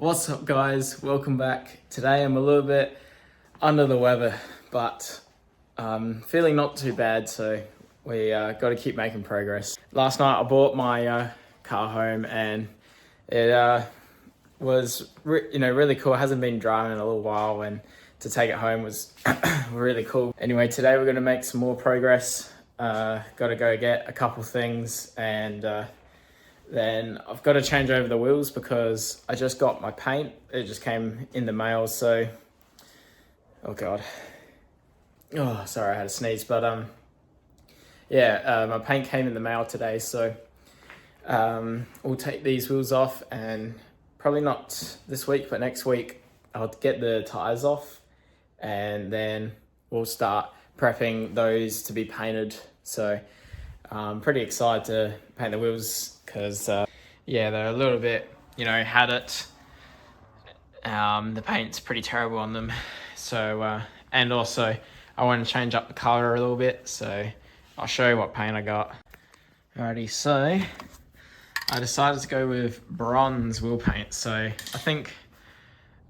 What's up, guys? Welcome back. Today I'm a little bit under the weather, but feeling not too bad, so we got to keep making progress. Last night I bought my car home, and it was really cool. It hasn't been driving in a little while, and to take it home was really cool. Anyway, today we're going to make some more progress. Got to go get a couple things, and then I've got to change over the wheels because I just got my paint. It just came in the mail, so... Oh, God. Oh, sorry, I had a sneeze. But, my paint came in the mail today, so we'll take these wheels off, and probably not this week, but next week I'll get the tyres off, and then we'll start prepping those to be painted. So I'm pretty excited to paint the wheels because, they're a little bit, had it. The paint's pretty terrible on them. So, and also I want to change up the color a little bit. So I'll show you what paint I got. Alrighty, so I decided to go with bronze wheel paint. So I think,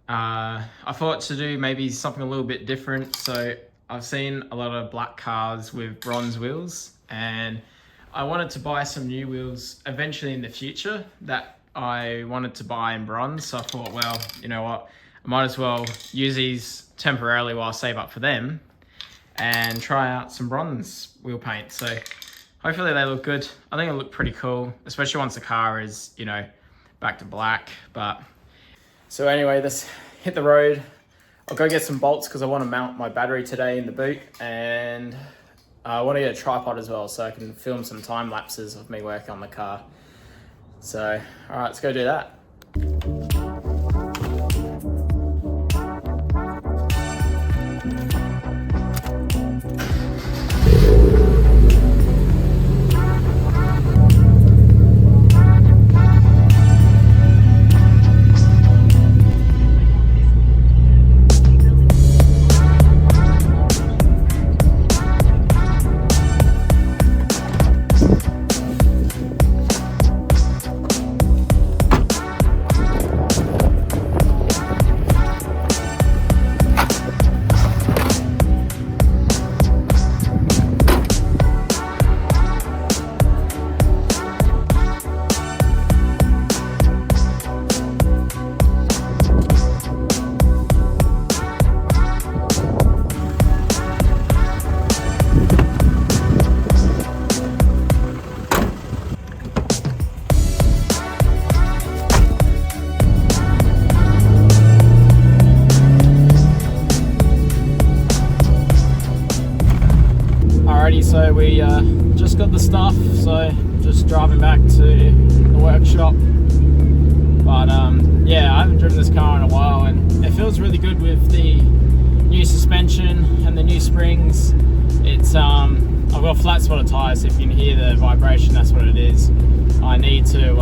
I thought to do maybe something a little bit different. So I've seen a lot of black cars with bronze wheels, and I wanted to buy some new wheels eventually in the future that I wanted to buy in bronze. So I thought, well, you know what, I might as well use these temporarily while I save up for them and try out some bronze wheel paint. So hopefully they look good. I think it'll look pretty cool, especially once the car is, back to black. But so anyway, let's hit the road. I'll go get some bolts because I want to mount my battery today in the boot, and I want to get a tripod as well so I can film some time lapses of me working on the car. So, all right, let's go do that. So we just got the stuff, so just driving back to the workshop. But I haven't driven this car in a while, and it feels really good with the new suspension and the new springs. It's I've got flat spotted tyres, so if you can hear the vibration, that's what it is. I need to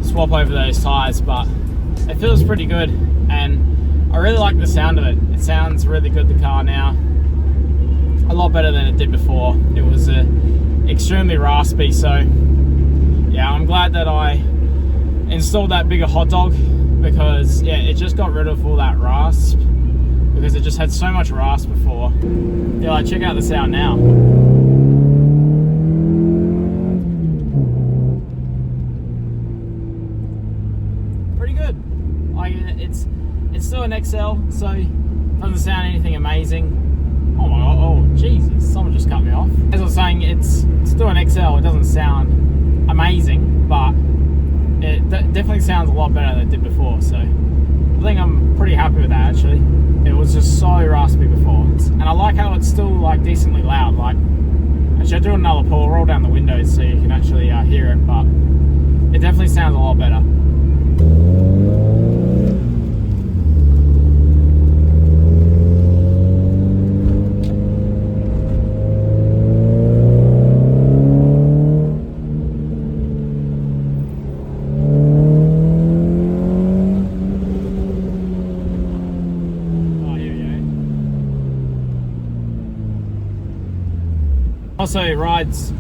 swap over those tyres, but it feels pretty good, and I really like the sound of it. It sounds really good, the car now. A lot better than it did before. It was extremely raspy, so yeah, I'm glad that I installed that bigger hot dog, because it just got rid of all that rasp, because it just had so much rasp before. Check out the sound now. Pretty good. It's still an XL, so it doesn't sound anything amazing. Oh my god, oh Jesus, someone just cut me off. As I was saying, it's still an XL, it doesn't sound amazing, but it definitely sounds a lot better than it did before, so I think I'm pretty happy with that actually. It was just so raspy before, and I like how it's still decently loud. Actually I'll do another pull, roll down the windows so you can actually hear it, but it definitely sounds a lot better. Also, it rides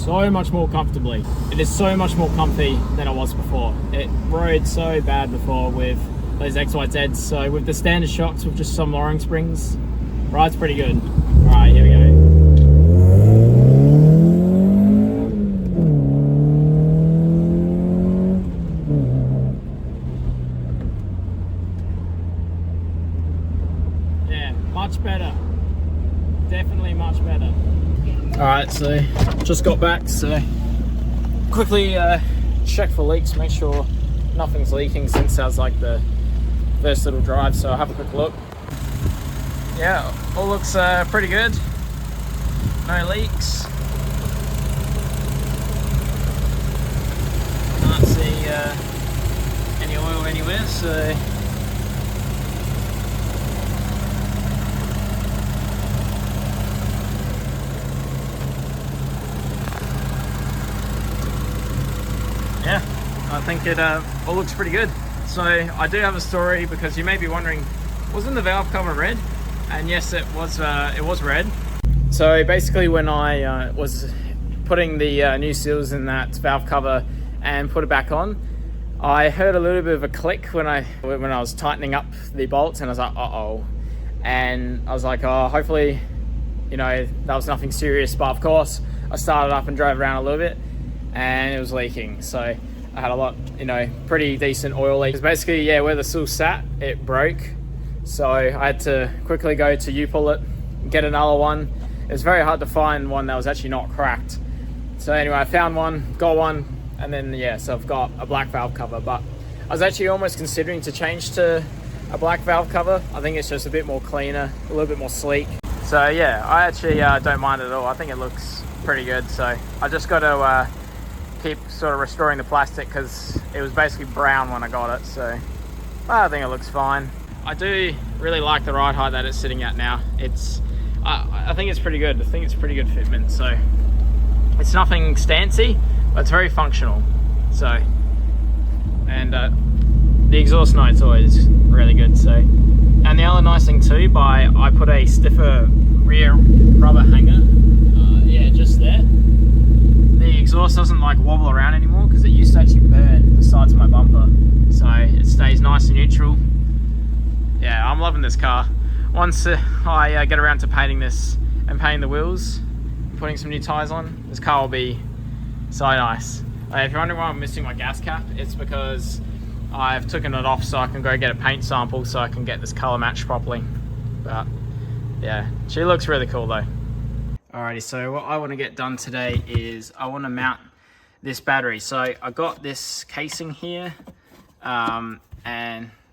so much more comfortably. It is so much more comfy than it was before. It rode so bad before with those XYZs, so with the standard shocks with just some lowering springs, ride's pretty good. Alright, here we go. Yeah, much better. Definitely much better. Alright, so just got back, so quickly check for leaks, make sure nothing's leaking since that was like the first little drive, so I'll have a quick look. Yeah, all looks pretty good. No leaks. Can't see any oil anywhere, so yeah, I think it all looks pretty good. So I do have a story, because you may be wondering, wasn't the valve cover red? And yes, it was red. So basically when I was putting the new seals in that valve cover and put it back on, I heard a little bit of a click when I was tightening up the bolts, and I was like, uh-oh. And I was like, oh, hopefully, you know, that was nothing serious. But of course, I started up and drove around a little bit, and it was leaking. So I had a lot, you know, pretty decent oil leaks. Basically, yeah, where the seal sat, it broke. So I had to quickly go to U-pull it, get another one. It was very hard to find one that was actually not cracked. So anyway, I found one, got one, and then yeah, so I've got a black valve cover. But I was actually almost considering to change to a black valve cover. I think it's just a bit more cleaner, a little bit more sleek. So yeah, I actually don't mind it at all. I think it looks pretty good. So I just got to keep sort of restoring the plastic, because it was basically brown when I got it. So I think it looks fine. I do really like the ride height that it's sitting at now. It's I think it's pretty good. I think it's pretty good fitment. So it's nothing stancy, but it's very functional. So, and the exhaust note's always really good. So, and the other nice thing too, I put a stiffer rear rubber hanger, yeah, just there. The exhaust doesn't like wobble around anymore, because it used to actually burn the sides of my bumper. So it stays nice and neutral. Yeah, I'm loving this car. Once I get around to painting this and painting the wheels, putting some new tyres on, this car will be so nice. If you're wondering why I'm missing my gas cap, it's because I've taken it off so I can go get a paint sample so I can get this colour matched properly. But yeah, she looks really cool though. Alrighty, so what I want to get done today is I want to mount this battery. So I got this casing here, and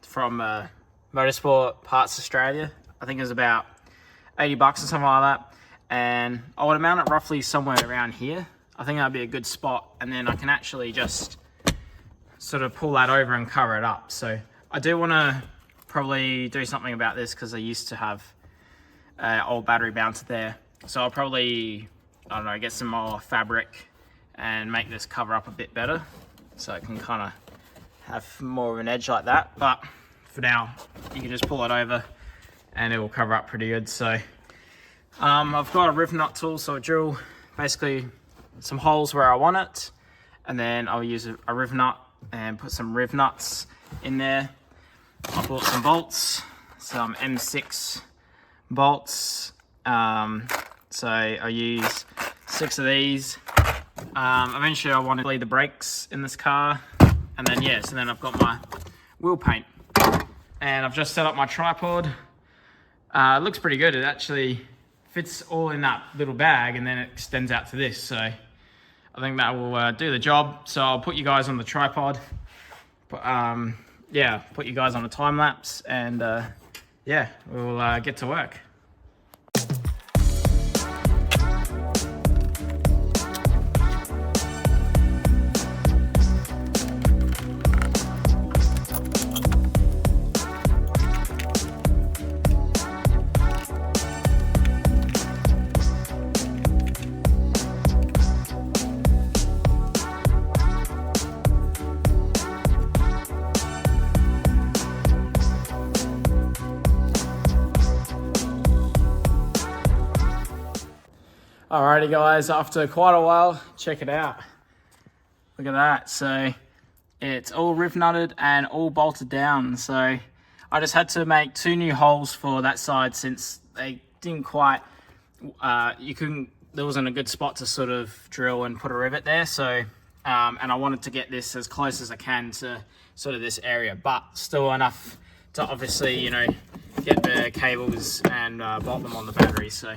from Motorsport Parts Australia. I think it was about 80 bucks or something like that. And I want to mount it roughly somewhere around here. I think that'd be a good spot. And then I can actually just sort of pull that over and cover it up. So I do want to probably do something about this, because I used to have an old battery mounted there. So I'll probably, I don't know, get some more fabric and make this cover up a bit better, so it can kind of have more of an edge like that. But for now, you can just pull it over and it will cover up pretty good. So I've got a riv nut tool, so I drill basically some holes where I want it, and then I'll use a riv nut and put some riv nuts in there. I bought some bolts, some M6 bolts. So I use 6 of these. Eventually I want to bleed the brakes in this car, and then yeah, so then I've got my wheel paint, and I've just set up my tripod. It looks pretty good. It actually fits all in that little bag, and then it extends out to this. So I think that will do the job. So I'll put you guys on the tripod. Yeah, put you guys on a time lapse, and yeah, we'll get to work. Alrighty guys, after quite a while, check it out. Look at that. So it's all rib nutted and all bolted down. So I just had to make 2 new holes for that side since they didn't quite, there wasn't a good spot to sort of drill and put a rivet there. So, and I wanted to get this as close as I can to sort of this area, but still enough to obviously, you know, get the cables and bolt them on the battery. So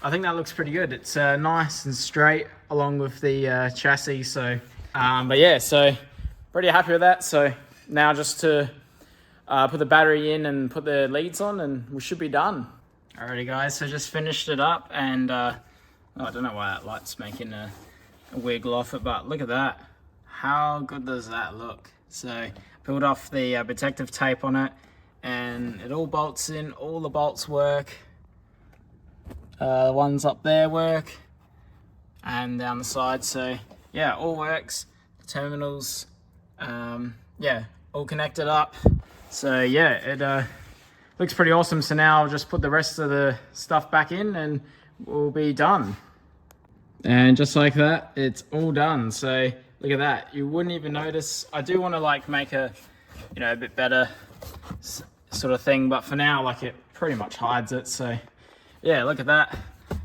I think that looks pretty good. It's nice and straight along with the chassis. So, but yeah, so pretty happy with that. So now just to put the battery in and put the leads on and we should be done. Alrighty guys, so just finished it up and I don't know why that light's making a wiggle off it, but look at that. How good does that look? So peeled off the protective tape on it and it all bolts in, all the bolts work. The ones up there work and down the side. So yeah, all works. The terminals, yeah, all connected up. So yeah, it looks pretty awesome. So now I'll just put the rest of the stuff back in and we'll be done. And just like that, it's all done. So look at that. You wouldn't even notice. I do want to like make a, you know, a bit better sort of thing, but for now, like it pretty much hides it. So yeah, look at that.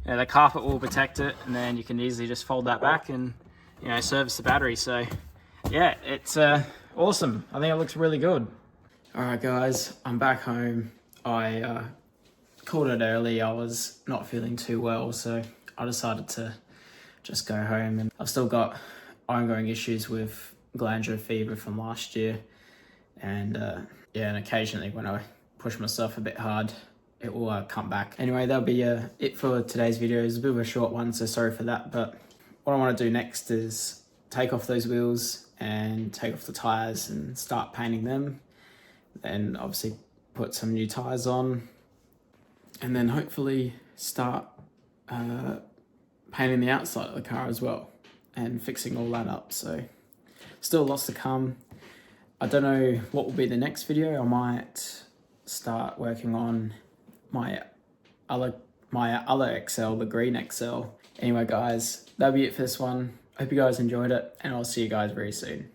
Yeah, the carpet will protect it and then you can easily just fold that back and, you know, service the battery. So yeah, it's awesome. I think it looks really good. All right guys, I'm back home. I called it early. I was not feeling too well, so I decided to just go home. And I've still got ongoing issues with glandular fever from last year. And yeah, and occasionally when I push myself a bit hard, it will come back. Anyway, that'll be it for today's video. It's a bit of a short one, so sorry for that. But what I want to do next is take off those wheels and take off the tires and start painting them. Then obviously put some new tires on and then hopefully start painting the outside of the car as well and fixing all that up. So still lots to come. I don't know what will be the next video. I might start working on my other XL, the green XL. Anyway guys, that'll be it for this one. Hope you guys enjoyed it and I'll see you guys very soon.